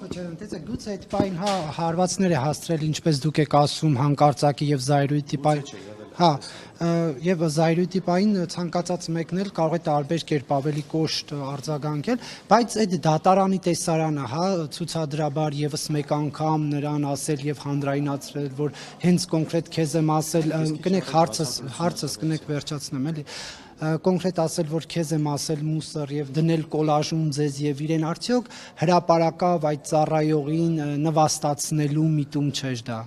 Տեսեք, գուցե այդ պայն հարվածներ է հաստրել, ինչպես դուք եք ասում, հանկարծակի եւ զայրույթի պայն։ Հա, եւ զայրույթի պայն ցանկացած մեկն էլ կարող է տարբեր կերպ ավելի կոշտ արձագանքել, բայց այդ դատարանի տեսարանը, հա, ցուցադրաբար եւս մեկ անգամ նրան ասել եւ հանրայնացրել, որ հենց կոնկրետ քեզ եմ ասել, կնեք հարցս կնեք վերջացնեմ, էլի։ Կոնկրետ ասել, որ քեզ եմ ասել մուսր եւ դնել կոլաժում ձեզ եւ իրեն արդյոք հրապարակավ այդ ծառայողին նվաստացնելու միտում չէր դա։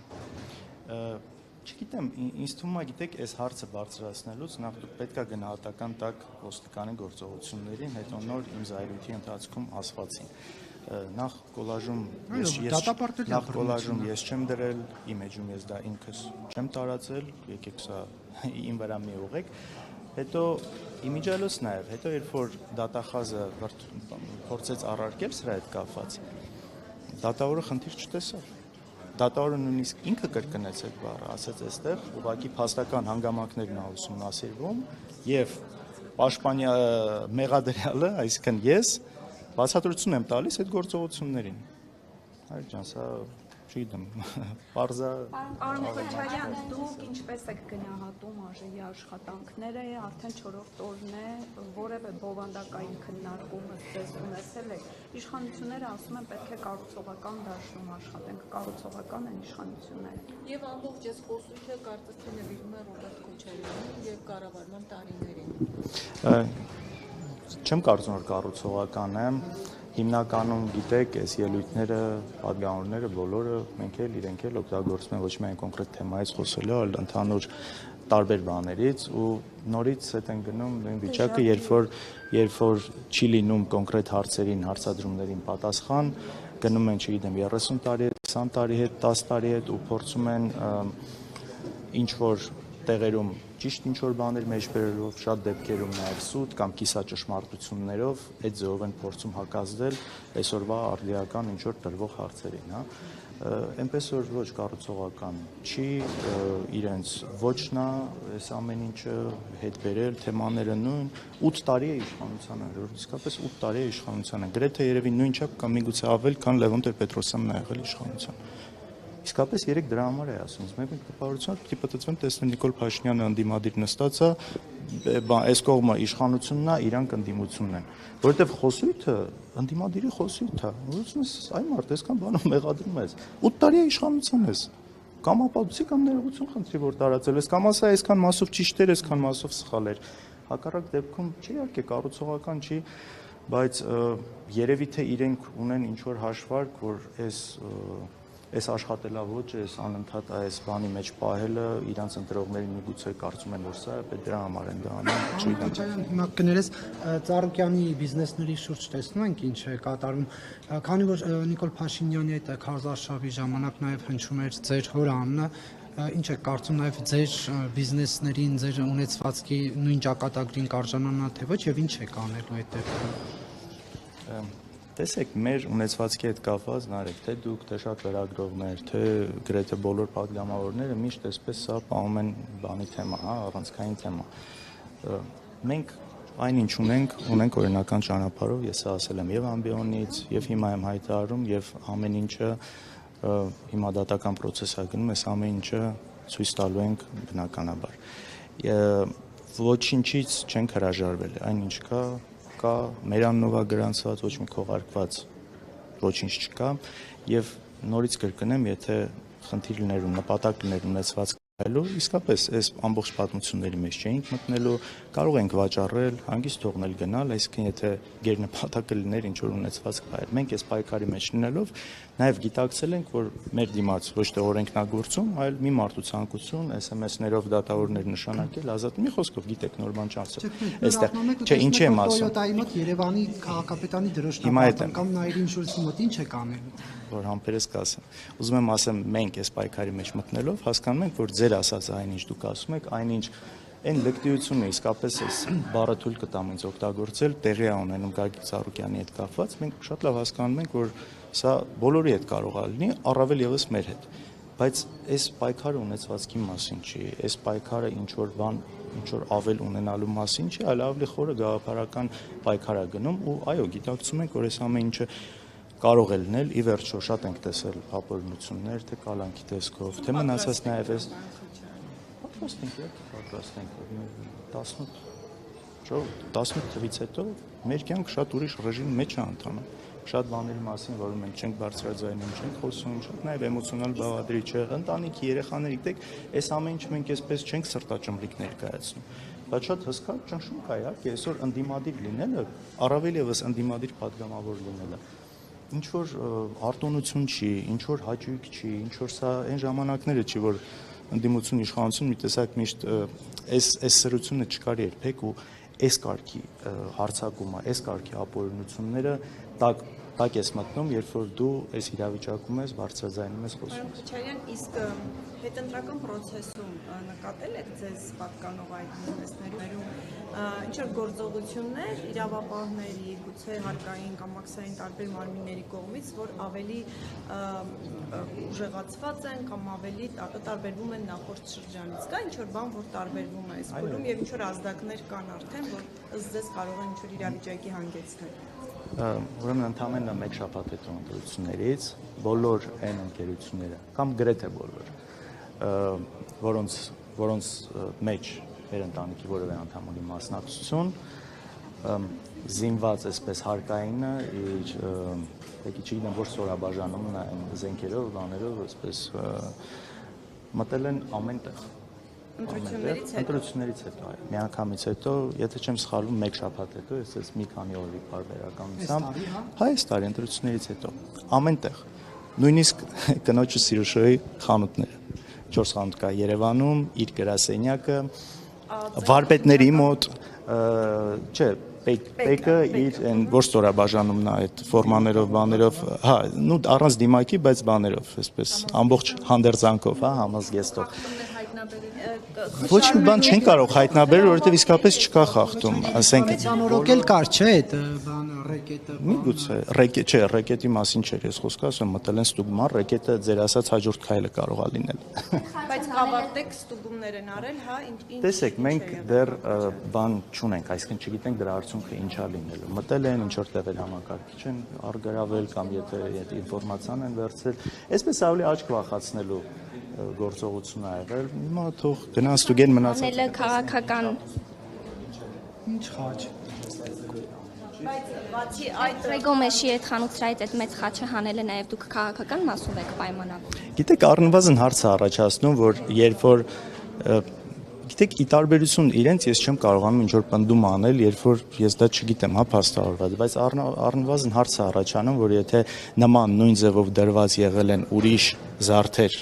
Չգիտեմ, ինձ թվում է, գիտեք, այս հարցը բարձրացնելուց նախ դուք պետք է գնահատական տակ ոստիկանի գործողություններին, հետո նոր իմ զայրույթի ընթացքում ասվածին։ Նախ կոլաժում ես չեմ դրել, իմեջում ես դա ինքս չեմ տարածել, եկեք սա իմ վրա մի ուղեք։ Հետո իմիջիալոց նաև, հետո երբ որ դատախազը փորձեց առարկել սրա հետ կապված, դատավորը խնդիր չտեսավ։ Դատավորը նույնիսկ ինքը կրկնեց այդ բառը, ասեց այստեղ ուղղակի փաստական հանգամանքներն ա ուսումնասիրվում եւ պաշտպանյա մեղադրյալը, այսինքն ես բացատրություն եմ տալիս այդ գործողություններին։ Հայր ջան, սա չգիտեմ, պարզա։ Պարոն Քոչարյան, դուք ինչպես եք գնահատում ԱԺ-ի աշխատանքները, արդեն 4-րդ օրն է, որևէ բովանդակային քննարկում ձեզ ունեցել եք։ Իշխանությունները ասում են պետք է կառուցողական դաշտում աշխատենք, կառուցողական են իշխանությունները։ Եվ ամբողջ այս խոսույթը կարծես թե նվիրում է Ռոբերտ Քոչարյանին եւ կառավարման տարիներին։ Չեմ կարծում, որ կառուցողական է։ Հիմնականում գիտեք, այս ելույթները, պատգամավորները բոլորը մենք էլ իրենք էլ օգտագործում են ոչ միայն կոնկրետ թեմայից խոսելու, այլ ընդհանուր տարբեր բաներից ու նորից հետ են գնում նույն վիճակը, երբ որ չի լինում կոնկրետ հարցերին, հարցադրումներին պատասխան, գնում են, չգիտեմ, 30 տարի հետ, 20 տարի հետ, 10 տարի հետ ու փորձում են ինչ որ տեղերում ճիշտ ինչ-որ բաներ մեջ բերելով, շատ դեպքերում նաև սուտ կամ կիսաճշմարտություններով այդ ձևով են փորձում հակազդել այսօրվա արդիական ինչ-որ տրվող հարցերին, հա։ Այնպես որ ոչ կառուցողական չի, իրենց ոչն է, այս ամեն ինչը հետ բերել, թեմաները նույն, 8 տարի է իշխանությանը, իսկապես 8 տարի է իշխանությանը, գրեթե երևի նույն չափ կամ միգուցե ավել, քան Լևոն Տեր-Պետրոսյանն է եղել իշխանության։ Իսկապես երեք դրա համար է ասում, մենք տպավորությամբ պիտի պատտվեն տեսնեն Նիկոլ Փաշինյանը ընդդիմադիր նստած է, այս կողմը իշխանությունն է, իրանք ընդդիմությունն են, որովհետև խոսույթը ընդդիմադիրի խոսույթ է, ուսում ես այ մարդ այսքան բանով մեղադրում ես, 8 տարի է իշխանության ես, կամ ապացուցի կամ ներողություն խնդրի, որ տարածել ես, կամ ասա այսքան մասով ճիշտ էր, այսքան մասով սխալ էր, հակառակ դեպքում չի իհարկե կառուցողական չի, բայց երևի թե իրենք ունեն ինչ որ հաշվարկ, որ այս աշխատելավոճը, այս անընդհատ այս բանի մեջ պահելը իրանց ընտրողներին միգուցե կարծում են, որ սա է, դրա համար են դա անում, չգիտեմ։ Հիմա կներես Ծառուկյանի բիզնեսների շուրջ տեսնում ենք ինչ է կատարում, քանի որ Նիկոլ Փաշինյանի այդ քարոզարշավի ժամանակ նաև հնչում էր ձեր հոր անունը, ինչ եք կարծում նաև ձեր բիզնեսներին, ձեր ունեցվածքի նույն ճակատագրին կարժանանա թե ոչ եւ ինչ եք անելու այդ դեպքում։ Տեսեք, մեր ունեցվածքի հետ կապված նարեկ, թե դուք, թե շատ լրագրողներ, թե գրեթե բոլոր պատգամավորները միշտ այսպես սա պահում են բանի թեմա, հա, առանցքային թեմա։ Մենք այնինչ ունենք օրինական ճանապարհով, ես ասել եմ եւ ամբիոնից, եւ հիմա եմ հայտարարում, եւ ամեն ինչը հիմա դատական process-ա գնում, այս ամեն ինչը ցույց տալու ենք բնականաբար։ Ոչինչից չենք հրաժարվել, այնինչ կա մեր անունով գրանցված, ոչ մի քողարկված ոչինչ չկա եւ նորից կրկնեմ, եթե խնդիր լիներ ու նպատակ լիներ ունեցված կայելու, իսկապես այս ամբողջ պատմությունների մեջ չէինք մտնելու, կարող ենք վաճառել, հանգիստ թողնել գնալ, այսինքն եթե գերնպատակը լիներ ինչ որ ունեցված կայել։ Մենք այս պայքարի մեջ լինելով նաեւ գիտակցել ենք, որ մեր դիմաց ոչ թե օրենքնագործում, այլ մի մարդու ցանկություն SMS-ներով դատավորներ նշանակել, ազատ մի խոսքով գիտեք նոր բան չանցել։ Այստեղ չէ, ինչ եմ ասում։ Տոյոտայի մոտ Երևանի քաղաքապետարանի դրոշնակապ կամ Նայիրին Շուլցի մոտ ինչ եք անելու։ Որ համբերես կասեմ։ Ուզում եմ ասեմ, մենք այս պայքարի մեջ մտնելով հասկանում ենք, որ ձեր ասած այնինչ դուք ասում եք, այնինչ այն լեկտիությունը իսկապես այս բառը թույլ կտամ ինձ օգտագործել, տեղի է ունենում Գագիկ Ծառուկյանի հետ կապված, մենք շատ լավ հասկանում ենք, որ սա բոլորի հետ կարող է լինի, առավել եւս մեր հետ։ Բայց այս պայքարը ունեցվածքի մասին չի, այս պայքարը ինչ որ բան, ինչ որ ավել ունենալու մասին չի, այլ ավելի խորը գաղափարական պայքար է գնում ու այո, գիտակցում ենք, որ այս ամեն ինչը կարող է լինել ի վերջո շատ ենք տեսել ապօրինություններ, թե կալանքի տեսքով, թե մնացած նաև էս պատրաստ ենք 18 թվից հետո մեր կյանք շատ ուրիշ ռեժիմի մեջ է ընթանում։ Շատ բաների մասին, որը մենք չենք բարձրաձայնում, չենք խոսում, շատ նաև էմոցիոնալ բաղադրիչ է, ընտանիքի, երեխաների, գիտեք, այս ամեն ինչը մենք այսպես չենք սրտաճմռիկ ներկայացնում։ Բայց շատ հսկա ճնշում կա, իհարկե, այսօր ընդդիմադիր լինելը, առավել եւս ընդդիմադիր падգամավոր լինելը, ինչ որ արտոնություն չի, ինչ որ հաճույք չի, ինչ որ սա այն ժամանակները չի, որ ընդդիմություն իշխանություն մի տեսակ միշտ այս սրությունը չկար երբեք ու այս կարգի հարցակումը, այս կարգի ապօրինությունները տակ ես մտնում, երբ որ դու այս իրավիճակում ես, բարձրաձայնում ես խոսում։ Քոչարյան, իսկ հետընտրական process-ում նկատել եք ձեզ պատկանող այդ նստներում ինչ որ գործողություններ իրավապահների, գուցե հարկային կամ մաքսային տարբեր մարմինների կողմից, որ ավելի ուժեղացված են կամ ավելի տարբերվում են նախորդ շրջանից։ Կա ինչ որ բան, որ տարբերվում է այս փուլում եւ ինչ որ ազդակներ կան արդեն, որ ըստ ձեզ կարող են ինչ որ իրավիճակի հանգեցնել։ Ուրեմն ընդամենը մեկ շաբաթ հետո ընտրություններից բոլոր այն ընկերությունները կամ գրեթե բոլոր, որոնց մեջ մեր ընտանիքի որևէ անդամ ունի մասնակցություն, զինված այսպես հարկայինը իր չգիտեմ որ սորաբաժանումն այն զենքերով, բաներով այսպես մտել են ամեն տեղ։ Ընտրություններից հետո, այո, միանգամից հետո, եթե չեմ սխալվում, մեկ շաբաթ հետո, ես մի քանի օրի բարբերականությամբ, այս տարի ընտրություններից հետո, ամեն տեղ, նույնիսկ կնոջը Սիրուշոյի խանութները, 4 խանութ կա Երևանում, իր գրասենյակը, վարպետների մոտ, չէ, Պեկը իր որ ստորաբաժանումն է այդ ֆորմաներով, բաներով, հա, նու առանց դիմակի, բայց բաներով, այսպես ամբողջ հանդերձանքով, հա, համազգեստով։ Ոչ մի բան չեն կարող հայտնաբերել, որովհետև իսկապես չկա խախտում, ասենք Անորոգել կար, չէ, այդ բան ռեկետը։ Միգուցե, չէ, ռեկետի մասին չէր ես խոսքը, ասում մտել են ստուգման, ռեկետը ձեր ասած հաջորդ քայլը կարող է լինել։ Բայց կավարտեք ստուգումներ են արել, հա, Տեսեք, մենք դեռ բան չունենք, այսինքն չգիտենք դրա արդյունքը ինչա լինելու։ Մտել են ինչ որ տեղ համակարգիչ են արգրավել կամ եթե ինֆորմացիան են վերցրել, այսպես ավելի աչք վախացնելու գործողություն ա եղել։ Հիմա թող գնան ստուգեն մնացած։ Անելը քաղաքական Ինչ խաչ։ բայց բացի այդ Ռեգոմեշի այդ խանութրայից այդ մեծ խաչը հանելը նաև դուք քաղաքական մասով եք պայմանավորվում։ Գիտեք, առնվազն հարց է առաջացնում, որ երբ որ գիտեք, ի տարբերություն իրենց ես չեմ կարողանում ինչ որ պնդում անել, երբ որ ես դա չգիտեմ, հա, փաստավորված, բայց առնվազն հարց է առաջանում, որ եթե նման նույն ձևով դրված եղել են ուրիշ զարդեր,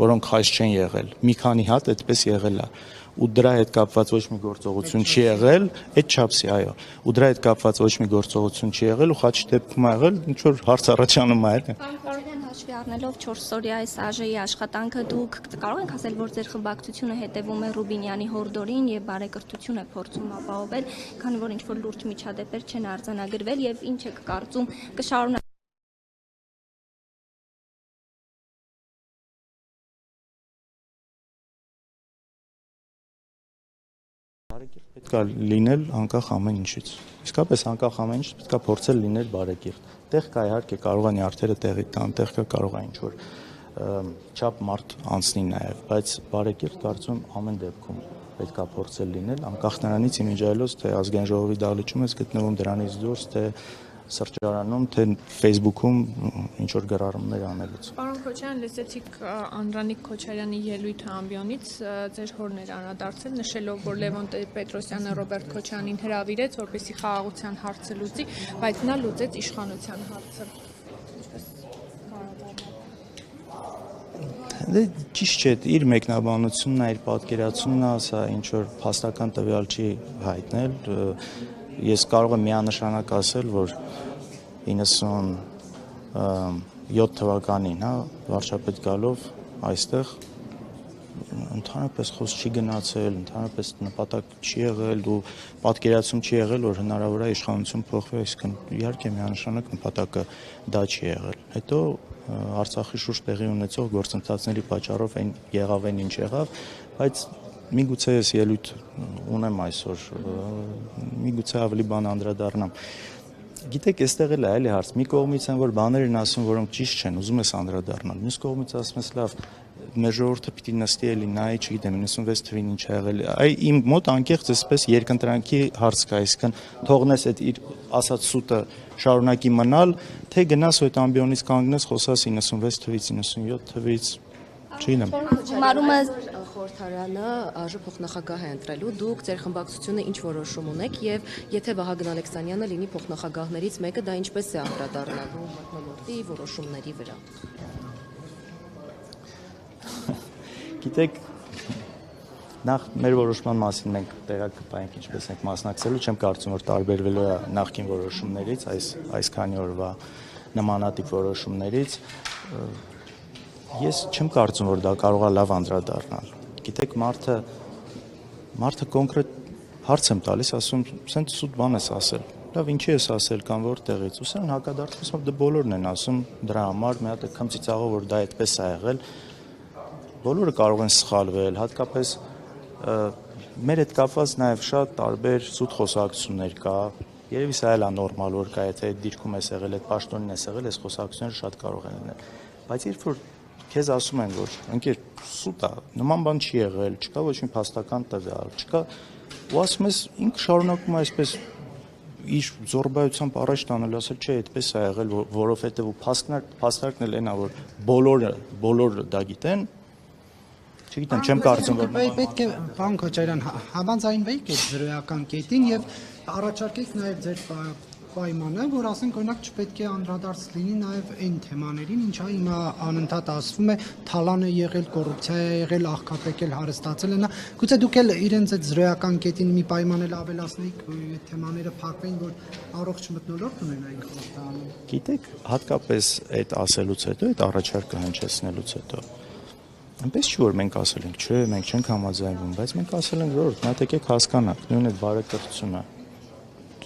որոնք խաչ չեն եղել, մի քանի հատ այդպես եղել է, ու դրա հետ կապված ոչ մի գործողություն չի եղել, այդ չափսի, այո, ու դրա հետ կապված ոչ մի գործողություն չի եղել ու խաչի դեպքում ա եղել, ինչ որ հարց առաջանում է, այլ։ Պարոն հաշվի առնելով 4 օրյա այս ԱԺ-ի աշխատանքը դուք կարող եք ասել, որ ձեր խմբակցությունը հետևում է Ռուբինյանի հորդորին եւ բարեկրթություն է փորձում ապահովել, քանի որ ինչ որ լուրջ միջադեպեր չեն արձանագրվել եւ ինչ եք կարծում կշարունակի Պետք է լինել անկախ ամեն ինչից։ Իսկապես անկախ ամեն ինչից պետք է փորձել լինել բարեկիրթ։ Տեղ կա իհարկե կարող է նյարդերը տեղի տան, տեղ կա կարող է ինչ որ չափ մարդ անցնի նաև, բայց բարեկիրթ կարծում ամեն դեպքում պետք է փորձել լինել, անկախ նրանից իմիջիայլոց թե ազգային ժողովի դահլիճում ես գտնվում դրանից դուրս, թե սրճարանում, թե Facebook-ում ինչ որ գրառումներ անելուց։ Պարոն Քոչարյան, լսեցիք Անդրանիկ Քոչարյանի ելույթը ամբիոնից, ձեր հորն էր անդրադարձել, նշելով, որ Լևոն Պետրոսյանը Ռոբերտ Քոչարյանին հրավիրեց, որպեսզի խաղաղության հարցը լուծի, բայց նա լուծեց իշխանության հարցը։ Դե ճիշտ չէ, իր մեկնաբանությունն է, իր պատկերացումն է, սա ինչ որ փաստական տվյալ չի հայտնել։ Ես կարող եմ միանշանակ ասել, որ 97 թվականին, հա, վարչապետ գալով այստեղ ընդհանրապես խոսք չի գնացել, ընդհանրապես նպատակ չի եղել ու պատկերացում չի եղել, որ հնարավոր է իշխանություն փոխվի, այսինքն իհարկե միանշանակ նպատակը դա չի եղել։ Հետո Արցախի շուրջ տեղի ունեցող գործընթացների պատճառով այն եղավ, ինչ եղավ, բայց միգուցե ես ելույթ ունեմ այսօր, միգուցե ավելի բան անդրադառնամ։ Գիտեք, այստեղ էլ է այլ հարց։ Մի կողմից են որ բաներ են ասում, որոնք ճիշտ չեն, ուզում ես անդրադառնալ։ Մյուս կողմից ասում ես, լավ, մեր ժողովուրդը պիտի նստի էլի նայի, չգիտեմ, 96 թվին ինչ ա եղել։ Այ իմ մոտ անկեղծ էսպես երկընտրանքի հարց կա, այսինքն թողնես այդ իր ասած սուտը շարունակի մնալ, թե գնաս այդ ամբիոնից կանգնես, խոսաս 96 թվից, 97 թվից, չգիտեմ։ Մարումը խորհրդարանը ԱԺ փոխնախագահ է ընտրելու, դուք ձեր խմբակցությունը ինչ որոշում ունեք եւ եթե Վահագն Ալեքսանյանը լինի փոխնախագահներից մեկը, դա ինչպես է անդրադառնալու մթնոլորտի որոշումների վրա։ Գիտեք, նախ մեր որոշման մասին մենք տեղակ կպայենք ինչպես ենք մասնակցելու, չեմ կարծում որ տարբերվելու է նախկին որոշումներից, այս քանի օրվա նմանատիպ որոշումներից։ Ես չեմ կարծում որ դա կարող է լավ անդրադառնալ։ Գիտեք, մարդը կոնկրետ հարց եմ տալիս, ասում, սենց սուտ բան ես ասել։ Լավ, ինչի ես ասել կամ որտեղից։ Ու սա հակադարձում որ դե բոլորն են ասում դրա համար, մի հատ եկամ ծիծաղով որ դա այդպես է եղել։ Բոլորը կարող են սխալվել, հատկապես մեր հետ կապված նաև շատ տարբեր սուտ խոսակցություններ կա։ Երևի սա էլ է նորմալ որ կա, եթե այդ դիրքում ես եղել, այդ պաշտոնին ես եղել, այս խոսակցությունները շատ կարող են լինել։ Բայց երբ որ քեզ ասում են որ ընկեր սուտ է, նման բան չի եղել, չկա ոչ մի փաստական տվյալ, չկա, ու ասում ես ինքը շարունակում է այսպես իր զորբայությամբ առաջ տանել, ասել չէ, այդպես է եղել, որովհետև ու փաստարկն էլ այնա որ բոլորը դա գիտեն։ Չգիտեմ, չեմ կարծում որ պետք է պարոն Քոչարյան համաձայնվեիք այդ զրոյական կետին եւ առաջարկեք նաեւ ձեր պայմանը, որ ասենք օրինակ չպետք է անդրադարձ լինի նաև այն թեմաներին, ինչա հիմա անընդհատ ասվում է, թալան է եղել, կոռուպցիա է եղել, աղքատեկել, հարստացել են։ Գուցե դուք էլ իրենց այդ զրոյական կետին մի պայման էլ ավելացնեիք, այդ թեմաները փակվեն, որ առողջ մթնոլորտ ունենային խորհրդանում։ Գիտեք, հատկապես այդ ասելուց հետո, այդ առաջարկը հնչեցնելուց հետո այնպես չի որ մենք ասել ենք, չէ, մենք չենք համաձայնվում, բայց մենք ասել ենք, որ նա եկեք հասկանաք, նույն այդ բարեկրթությունը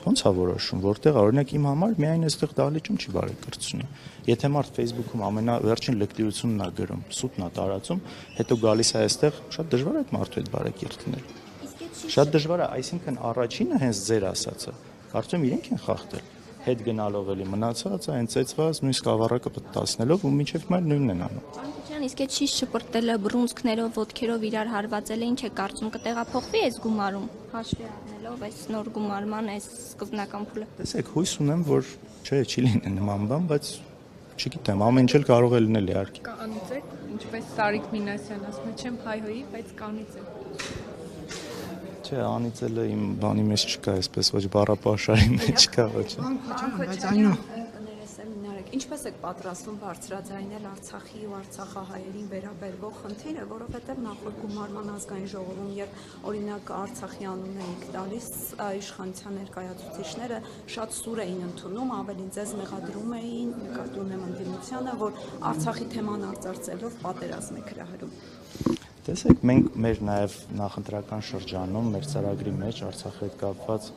ոնց է որոշում, որտեղ օրինակ իմ համար միայն այստեղ դահլիճում չի բարեկրթությունը։ Եթե մարդ Facebook-ում ամենավերջին լկտիությունն է գրում, սուտն է տարածում, հետո գալիս է այստեղ, շատ դժվար է այդ մարդու հետ բարեկիրթնել։ Շատ դժվար է, այսինքն առաջինը հենց ձեր ասածը, կարծում եմ իրենք են խախտել, հետ գնալով էլի մնացածը, հենց այդպես նույնիսկ ավառակը պատասնելով ու մինչև հիմա նույնն են անում։ Իսկ այդ շիշ շպրտելը բռունցքներով, ոտքերով իրար հարվածելը ինչ է կարծում կտեղափոխվի այս գումարում, հաշվի առնելով այս նոր գումարման այս սկզբնական փուլը։ Տեսեք, հույս ունեմ, որ չէ, չի լինի նման բան, բայց չգիտեմ, ամեն ինչ էլ կարող է լինել իհարկե։ Կանիծեք, ինչպես Տարիկ Մինասյանն ասում է, չեմ հայհոյի, բայց կանիծեք։ Չէ, անիծելը իմ բանի մեջ չկա, այսպես ոչ բառապաշարի մեջ չկա, ոչ։ Բայց այնո Ինչպես եք պատրաստվում բարձրաձայնել Արցախի ու արցախահայերին վերաբերող խնդիրը, որովհետև նախորդ գումարման ազգային ժողովում, երբ օրինակ Արցախի անուն էիք տալիս, իշխանության ներկայացուցիչները շատ սուր էին ընդունում, ավելին ձեզ մեղադրում էին, նկատի ունեմ ընդդիմությանը, որ Արցախի թեման արծարծելով պատերազմ եք հրահրում։ Տեսեք, մենք մեր նաև նախընտրական շրջանում, մեր ծրագրի մեջ Արցախի հետ կապված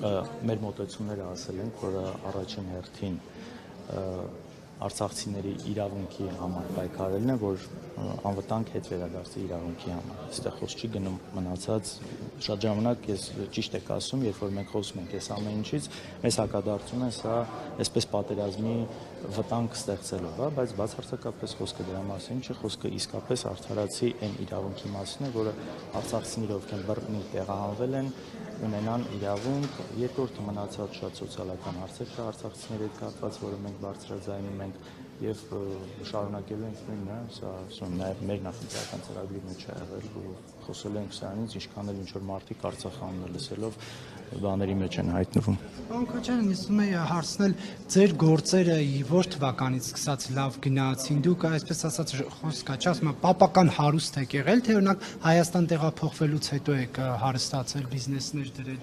մեր մոտեցումները ասել ենք, որ առաջին հերթին արցախցիների իրավունքի համար պայքարելն է, որ անվտանգ հետ վերադարձի իրավունքի համար։ Այստեղ խոսք չի գնում մնացած շատ ժամանակ ես ճիշտ եք ասում, երբ որ մենք խոսում ենք այս ամեն ինչից, մեզ հակադարձում են սա այսպես պատերազմի վտանգ ստեղծելով, հա, բայց բացարձակապես խոսքը դրա մասին չէ, խոսքը իսկապես արդարացի այն իրավունքի մասին է, որը արցախցիները ովքեր բռնի տեղահանվել են, ունենան իրավունք, երկրորդը մնացած շատ սոցիալական հարցեր կա արցախցիների հետ կապված, որը մենք բարձրաձայնում ենք եւ շարունակելու ենք նույնը, սա ասում նաեւ մեր նախընտրական ծրագրի մեջ է եղել, ու խոսել ենք սրանից, ինչքան էլ ինչ որ մարդիկ Արցախ անունը լսելով բաների մեջ են հայտնվում։ Պարոն Քոչարյան, ես ուզում եի հարցնել, ձեր գործերը որ թվականից սկսած լավ գնացին, դուք այսպես ասած խոսքա չի ասում, պապական հարուստ եք եղել, թե օրինակ Հայաստան տեղափոխվելուց հետո եք հարստացել, բիզնեսներ դրել։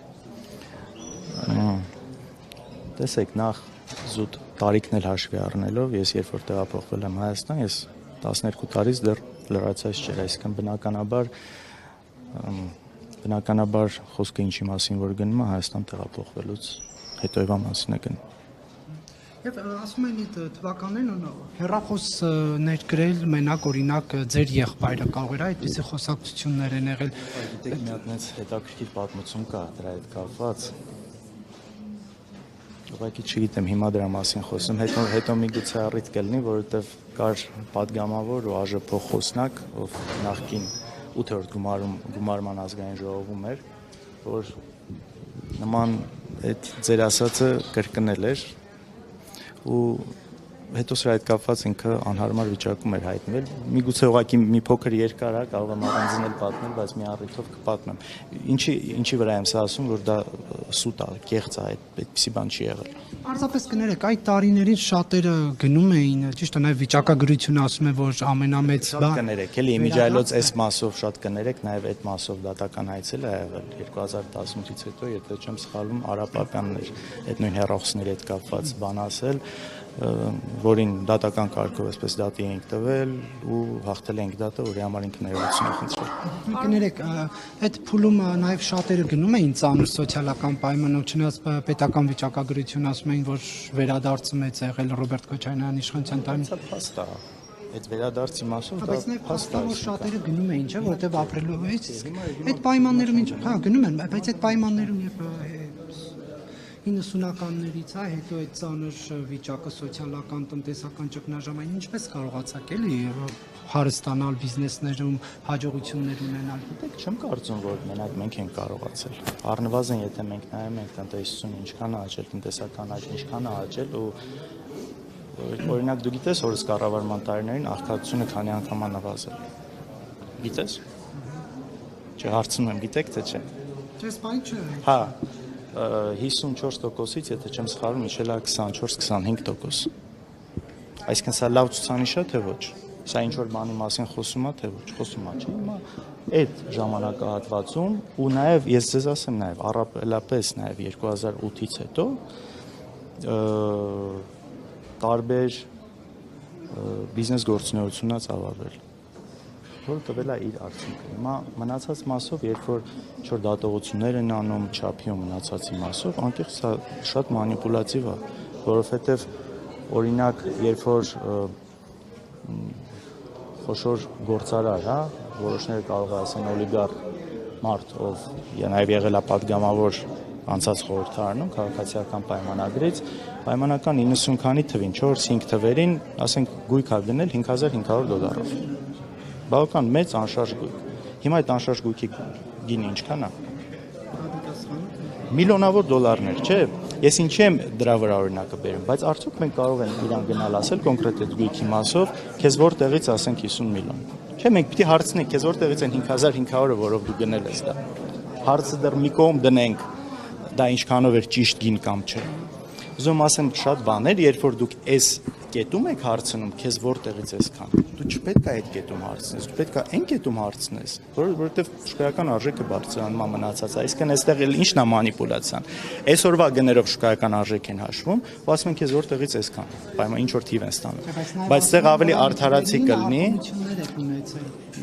Տեսեք, նախ զուտ տարիքն էլ հաշվի առնելով, ես երբ որ տեղափոխվել եմ Հայաստան, ես 12 տարից դեռ լրացած չէր, այսինքն բնականաբար խոսքը ինչի մասին որ գնում է Հայաստան տեղափոխվելուց հետոյվա մասին է գնում։ Եվ ասում են այդ թվականներն հեռախոս ներկրել մենակ օրինակ ձեր եղբայրը կարող էր այդպիսի խոսակցություններ են եղել։ Գիտեք, մի հատ մեծ հետաքրքիր պատմություն կա դրա հետ կապված։ Ուղղակի չգիտեմ հիմա դրա մասին խոսում, հետո միգուցե առիթ կլինի, որովհետև կար պատգամավոր ու ԱԺՊ խոսնակ, ով նախկին 8-րդ գումարման ազգային ժողովում էր, որ նման այդ ձեր ասածը կրկնել էր ու հետո սրա հետ կապված ինքը անհարմար վիճակում էր հայտնվել։ Միգուցե ուղղակի մի փոքր երկար է, կարող եմ առանձնել պատմել, բայց մի առիթով կպատմեմ։ Ինչի վրա եմ սա ասում, որ դա սուտ է, կեղծ է, այդպիսի բան չի եղել։ Պարզապես կներեք, այդ տարիներին շատերը գնում էին, ճիշտ է, նաև վիճակագրությունը ասում է, որ ամենամեծ բան կներեք, էլի իմիջայլոց այս մասով շատ կներեք, նաև այդ մասով դատական այցել է եղել 2018-ից հետո, եթե չեմ սխալվում, Արա Պապյանն էր այդ նույն հեռախոսների հետ կապված բան ասել, որին դատական կարգով այսպես դատի ենք տվել ու հաղթել ենք դատը, որի համար ինքը ներողություն է խնդրել։ Կներեք, այդ փուլում նաև շատերը գնում էին ծանր սոցիալական պայմանով, չնայած պետական վիճակագրություն ասում էին, որ վերադարձում է եղել Ռոբերտ Քոչարյանի իշխանության տարին։ Փաստ է։ Այդ վերադարձի մասով դա բայց նաև փաստ է, որ շատերը գնում էին, չէ՞, որտեղ ապրելու այդ պայմաններում ինչ, հա, գնում են, բայց այդ պայմաններում եւ 90-ականներից հետո այդ ծանր վիճակը սոցիալական, տնտեսական ճգնաժամային ինչպես կարողացաք էլի հարստանալ բիզնեսներում, հաջողություններ ունենալ։ Գիտեք, չեմ կարծում, որ մենակ մենք ենք կարողացել։ Առնվազն եթե մենք նայում ենք տնտեսությունը ինչքան է աճել, տնտեսական աճ ինչքան է աճել ու օրինակ դու գիտես հորս կառավարման տարիներին աղքատությունը քանի անգամ է նվազել։ Գիտես։ Չէ, հարցնում եմ, գիտեք թե չէ։ Չէ, սպայն չէ։ Հա 54%-ից, եթե չեմ սխալվում, իջել է 24-25%։ Այսինքն սա լավ ցուցանիշ է, թե ոչ։ Սա ինչ որ բանի մասին խոսում է, թե ոչ, խոսում է, չէ՞։ Հիմա այդ ժամանակահատվածում ու նաև ես ձեզ ասեմ նաև առավելապես նաև 2008-ից հետո տարբեր բիզնես գործունեությունն է ծավալվել, որը տվել է իր արդյունքը։ Հիմա մնացած մասով, երբ որ ինչ-որ դատողություններ են անում չափի ու մնացածի մասով, անկեղծ սա շատ մանիպուլատիվ է, որովհետև օրինակ, երբ որ խոշոր գործարար, հա, որոշները կարող է ասեն օլիգարխ մարդ, ով նաև եղել է պատգամավոր անցած խորհրդարանում քաղաքացիական պայմանագրից, պայմանական 90 քանի թվին, 4-5 թվերին, ասենք, գույք է գնել $5,500։ Բավական մեծ անշարժ գույք։ Հիմա այդ անշարժ գույքի գինը ինչքան է։ Միլիոնավոր դոլարներ, չէ՞։ Ես ինչի եմ դրա վրա օրինակը բերում, բայց արդյոք մենք կարող ենք իրան գնալ ասել կոնկրետ այդ գույքի մասով, քեզ որտեղից ասենք 50 միլիոն։ Չէ, մենք պիտի հարցնենք, քեզ որտեղից են 5500-ը, որով դու գնել ես դա։ Հարցը դեռ մի կողմ դնենք, դա ինչքանով էր ճիշտ գին կամ չէ։ Ուզում ասեմ շատ բաներ, երբ որ դուք այս կետում եք հարցնում, քեզ որտեղից էսքան։ Դու չպետք է այդ կետում հարցնես, դու պետք է այն կետում հարցնես, որովհետև շուկայական արժեքը բարձրանում է մնացած, այսինքն այստեղ էլ ինչն է մանիպուլյացիան։ Այսօրվա գներով շուկայական արժեք են հաշվում, ու ասում են քեզ որտեղից էսքան, պայման ինչ որ թիվ են ստանում։ Բայց այստեղ ավելի արդարացի կլինի։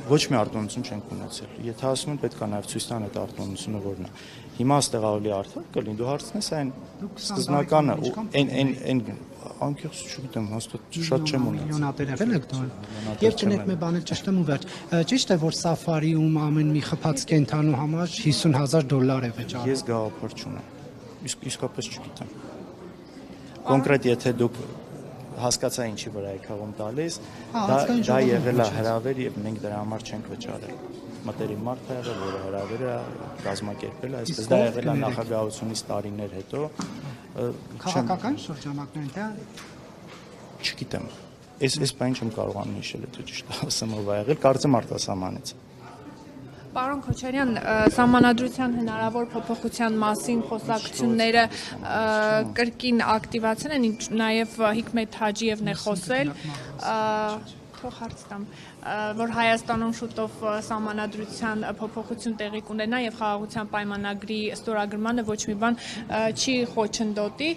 Ոչ մի արտոնություն չենք ունեցել։ Եթե ասում են պետք է նաև ցույց տան այդ արտոնությունը որն է։ Հիմա այստեղ ավելի արդար կլինի, դու հարցնես այն սկզբնականը ու այն անկեղծ չգիտեմ, հաստատ շատ չեմ ունեցել։ Միլիոնատեր եղել եք դու։ Եվ չնեք մի բան էլ ճշտեմ ու վերջ։ Ճիշտ է, որ Սաֆարիում ամեն մի խփած կենթանու համար $50,000 է վճարում։ Ես գաղափար չունեմ։ Իսկապես չգիտեմ։ Կոնկրետ եթե դուք հասկացա ինչի վրա եք հաղում տալիս, դա եղել է հրավեր եւ մենք դրա համար չենք վճարել։ Մտերիմ մարդ է եղել, որը հրավերը կազմակերպել է, այսպես դա եղել է նախագահությունից տարիներ հետո։ Քաղաքական շրջանակներն թե չգիտեմ։ Այս բանը չեմ կարողանում հիշել, եթե ճիշտ ասեմ, ով է եղել, կարծեմ արտասահմանից։ Պարոն Քոչարյան, սահմանադրության հնարավոր փոփոխության մասին խոսակցությունները կրկին ակտիվացել են, նաև Հիկմետ Հաջիևն է խոսել, թող հարց տամ, որ Հայաստանում շուտով սահմանադրության փոփոխություն տեղի կունենա եւ խաղաղության պայմանագրի ստորագրմանը ոչ մի բան չի խոչընդոտի։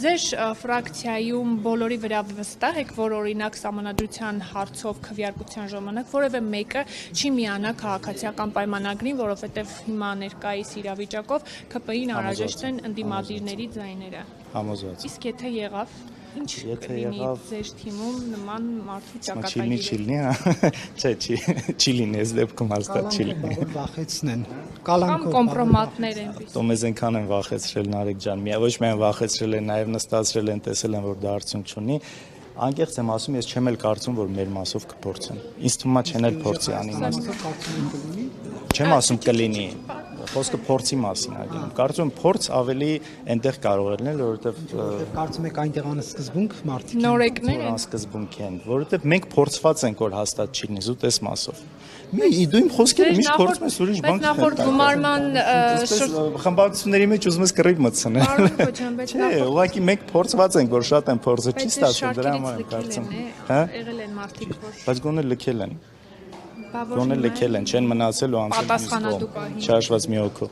Ձեր ֆրակցիայում բոլորի վրա վստահ եք, որ օրինակ սահմանադրության հարցով քվեարկության ժամանակ որևէ մեկը չի միանա քաղաքացիական պայմանագրին, որովհետեւ հիմա ներկայիս իրավիճակով ՔՊԻ-ին անհրաժեշտ են ընդդիմադիրների ձայները։ Համոզված։ Իսկ եթե եղավ ինչ Եթե կլինի եղավ- ձեր թիմում նման մարդու Չիլնի, ճակատագիրը։ չիլնի, հա։ Չէ, չի լինի, այս դեպքում հաստատ չի լինի։ Կալանքով վախեցնեն։ Կամ Կալանքով կոմպրոմատներ այնպես։ Դու մեզ այնքան են վախեցրել Նարեկ ջան, ոչ միայն վախեցրել են, նաև նստացրել են, տեսել են, որ դա արդյունք չունի։ Անկեղծ եմ ասում, ես չեմ էլ կարծում, որ մեր մասով կփորձեն։ Ինձ թվում է չեն էլ փորձի անիմաստ։ Չեմ ասում կլինի։ Խոսքը փորձի մասին է գնում։ Կարծում եմ փորձ ավելի այնտեղ կարող է լինել, որովհետև Կարծում եք այնտեղ անսկզբունք մարդիկ են։ Նորեկներ են։ անսկզբունք են, որովհետև մենք փորձված ենք, որ հաստատ չի լինի, զուտ էս մասով։ Դու իմ խոսքերը միշտ փորձում ես ուրիշ բան։ Բայց նախորդ գումարման խմբակցությունների մեջ ուզում ես կռիվ մտցնել։ Պարոն Քոչյան, բայց Չէ, ուղղակի մենք փորձված ենք, որ շատ են փորձը չի ստացվում, դրա համար եմ կարծում։ կարծում։ Հա։ Հա։ Եղել են մարդիկ, որ Բայց գոնե լքել են։ բա որ Գոնե հիմա լքել են, չեն մնացել ու անցել մյուս պատասխանատու կողմ, պահին։ չհաշված մի հոգու։